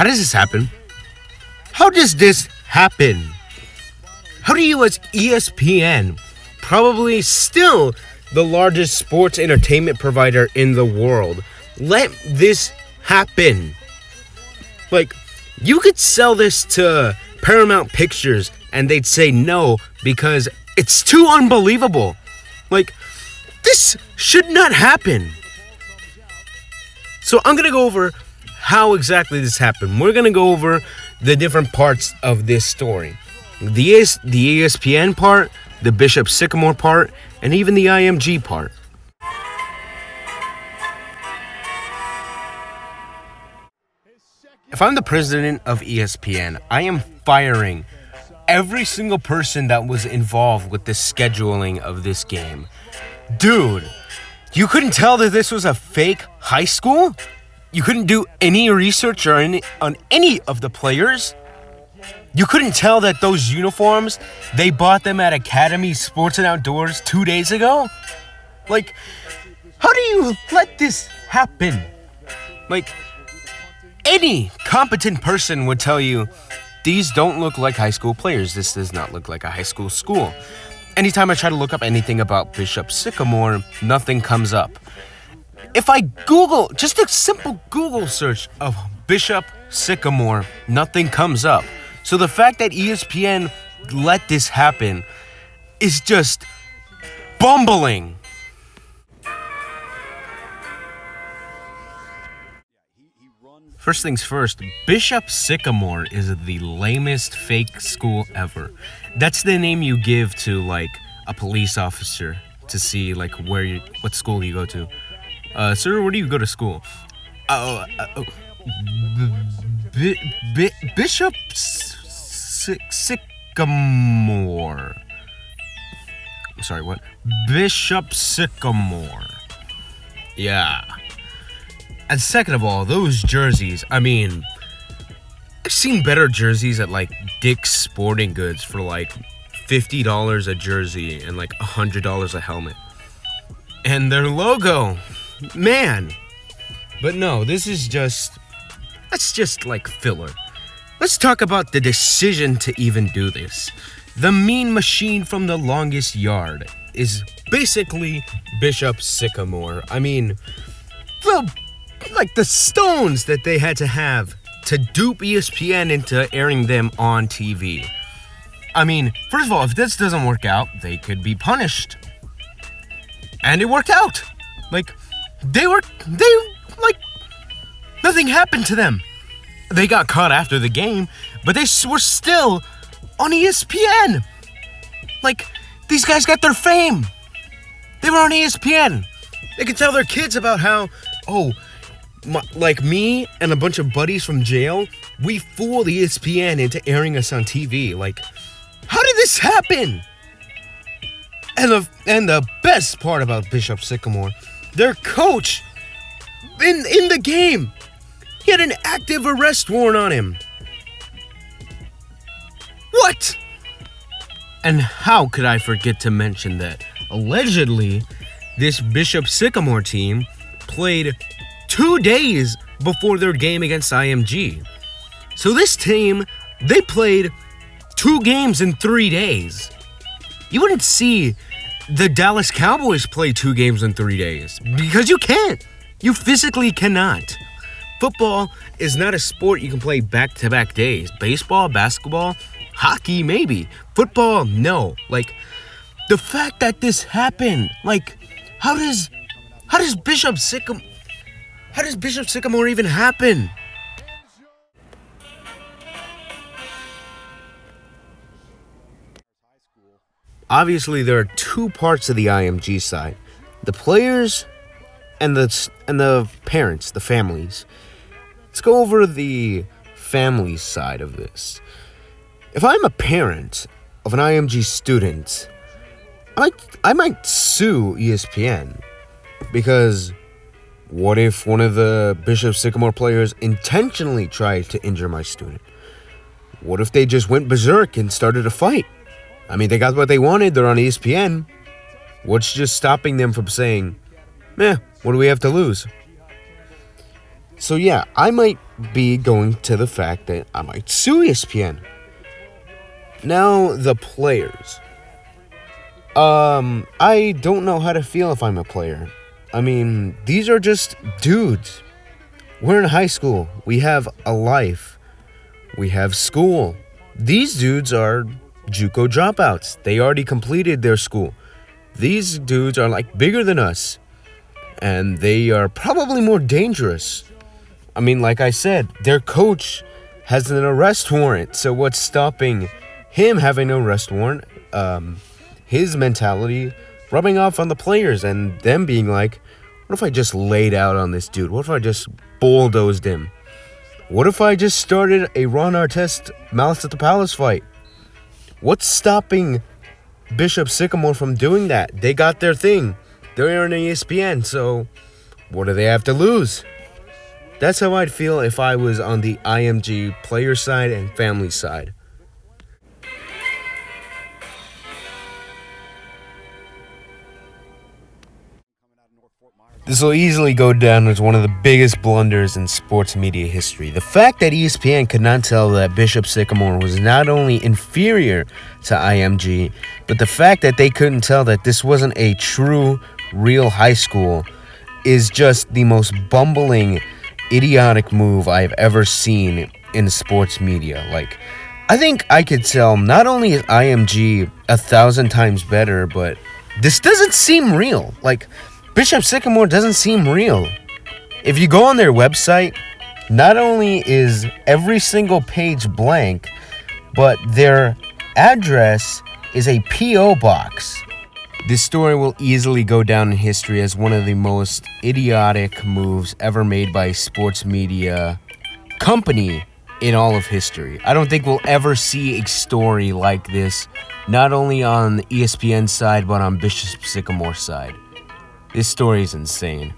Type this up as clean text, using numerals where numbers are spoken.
How does this happen? How does this happen? How do you, as ESPN, probably still the largest sports entertainment provider in the world, let this happen? Like, you could sell this to Paramount Pictures and they'd say no because it's too unbelievable. Like, this should not happen. So I'm going to go over how exactly this happened. We're going to go over the different parts of this story. The ESPN part, the Bishop Sycamore part, and even the IMG part. If I'm the president of ESPN, I am firing every single person that was involved with the scheduling of this game. Dude, you couldn't tell that this was a fake high school? You couldn't do any research on any of the players? You couldn't tell that those uniforms, they bought them at Academy Sports and Outdoors 2 days ago? Like, how do you let this happen? Like, any competent person would tell you, these don't look like high school players. This does not look like a high school school. Anytime I try to look up anything about Bishop Sycamore, nothing comes up. If I Google, just a simple Google search of Bishop Sycamore, nothing comes up. So the fact that ESPN let this happen is just bumbling. First things first, Bishop Sycamore is the lamest fake school ever. That's the name you give to, like, a police officer to see, like, what school you go to. Sir, where do you go to school? Bishop Sycamore. I'm sorry, what? Bishop Sycamore. Yeah. And second of all, those jerseys, I mean, I've seen better jerseys at, like, Dick's Sporting Goods for, like, $50 a jersey and, like, $100 a helmet. And their logo, man. But no, that's just like filler. Let's talk about the decision to even do this. The mean machine from the longest yard is basically Bishop Sycamore. I mean, the stones that they had to have to dupe ESPN into airing them on TV. I mean, first of all, if this doesn't work out, they could be punished. And it worked out. Like, nothing happened to them. They got caught after the game, but they were still on ESPN. Like, these guys got their fame. They were on ESPN. They could tell their kids about how, like me and a bunch of buddies from jail, we fooled ESPN into airing us on TV. Like, how did this happen? And the best part about Bishop Sycamore, their coach, in the game, he had an active arrest warrant on him. What? And how could I forget to mention that, allegedly, this Bishop Sycamore team played 2 days before their game against IMG. So this team, they played 2 games in 3 days. You wouldn't see the Dallas Cowboys play 2 games in 3 days because you can't. You physically cannot. Football is not a sport you can play back-to-back days. Baseball, basketball, hockey, maybe. Football, no. Like, the fact that this happened, like, how does Bishop Sycamore even happen? Obviously, there are 2 parts of the IMG side. The players and the parents, the families. Let's go over the family side of this. If I'm a parent of an IMG student, I might sue ESPN, because what if one of the Bishop Sycamore players intentionally tried to injure my student? What if they just went berserk and started a fight? I mean, they got what they wanted. They're on ESPN. What's just stopping them from saying, what do we have to lose? So yeah, I might be going to the fact that I might sue ESPN. Now, the players. I don't know how to feel if I'm a player. I mean, these are just dudes. We're in high school. We have a life. We have school. These dudes are JUCO dropouts. They already completed their school. These dudes are like bigger than us. And they are probably more dangerous. I mean, like I said, their coach has an arrest warrant. So what's stopping him having an arrest warrant? His mentality rubbing off on the players and them being like, what if I just laid out on this dude? What if I just bulldozed him? What if I just started a Ron Artest Malice at the Palace fight? What's stopping Bishop Sycamore from doing that? They got their thing. They're on ESPN, so what do they have to lose? That's how I'd feel if I was on the IMG player side and family side. This will easily go down as one of the biggest blunders in sports media history. The fact that ESPN could not tell that Bishop Sycamore was not only inferior to IMG, but the fact that they couldn't tell that this wasn't a true, real high school is just the most bumbling, idiotic move I've ever seen in sports media. Like, I think I could tell not only is IMG 1,000 times better, but this doesn't seem real. Like, Bishop Sycamore doesn't seem real. If you go on their website, not only is every single page blank, but their address is a P.O. box. This story will easily go down in history as one of the most idiotic moves ever made by a sports media company in all of history. I don't think we'll ever see a story like this, not only on the ESPN side, but on Bishop Sycamore's side. This story is insane.